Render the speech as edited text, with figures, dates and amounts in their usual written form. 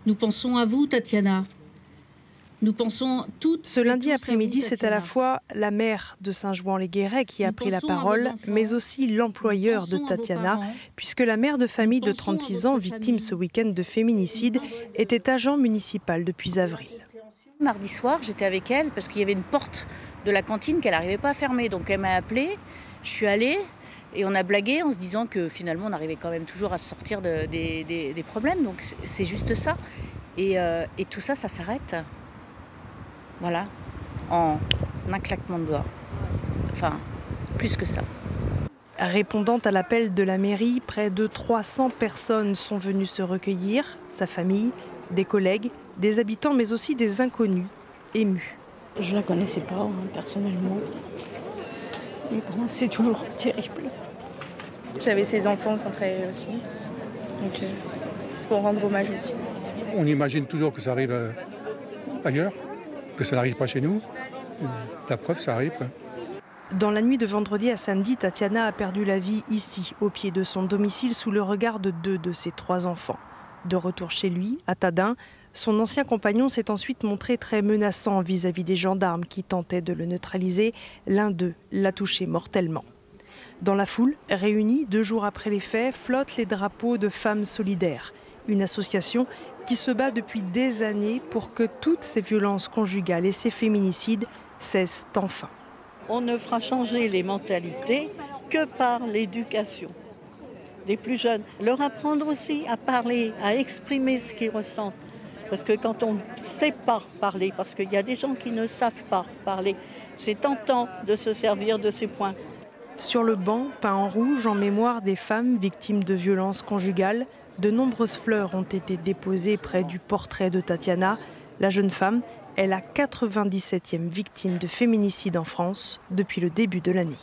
Nous pensons à vous, Tatiana. Nous pensons toutes. Ce lundi après-midi, c'est à la fois la maire de Saint-Jouan-les-Guéret qui a pris la parole, mais aussi l'employeur de Tatiana, puisque la mère de famille de 36 ans, victime ce week-end de féminicide, était agent municipal depuis avril. Mardi soir, j'étais avec elle parce qu'il y avait une porte de la cantine qu'elle n'arrivait pas à fermer. Donc elle m'a appelée, je suis allée et on a blagué en se disant que finalement on arrivait quand même toujours à se sortir des problèmes. Donc c'est juste ça. Et tout ça, ça s'arrête. Voilà, en un claquement de doigts. Enfin, plus que ça. Répondant à l'appel de la mairie, près de 300 personnes sont venues se recueillir, sa famille, des collègues, des habitants, mais aussi des inconnus, émus. Je ne la connaissais pas, hein, personnellement. Et pour moi, c'est toujours terrible. J'avais ses enfants centrés aussi. Donc, c'est pour rendre hommage aussi. On imagine toujours que ça arrive ailleurs, que ça n'arrive pas chez nous. La preuve, ça arrive. Dans la nuit de vendredi à samedi, Tatiana a perdu la vie ici, au pied de son domicile, sous le regard de 2 de ses 3 enfants. De retour chez lui, à Tadin, son ancien compagnon s'est ensuite montré très menaçant vis-à-vis des gendarmes qui tentaient de le neutraliser. L'un d'eux l'a touché mortellement. Dans la foule, réunie 2 jours après les faits, flottent les drapeaux de Femmes Solidaires, une association qui se bat depuis des années pour que toutes ces violences conjugales et ces féminicides cessent enfin. On ne fera changer les mentalités que par l'éducation des plus jeunes. Leur apprendre aussi à parler, à exprimer ce qu'ils ressentent. Parce que quand on ne sait pas parler, parce qu'il y a des gens qui ne savent pas parler, c'est tentant de se servir de ces points. Sur le banc, peint en rouge en mémoire des femmes victimes de violences conjugales, de nombreuses fleurs ont été déposées près du portrait de Tatiana. La jeune femme est la 97e victime de féminicide en France depuis le début de l'année.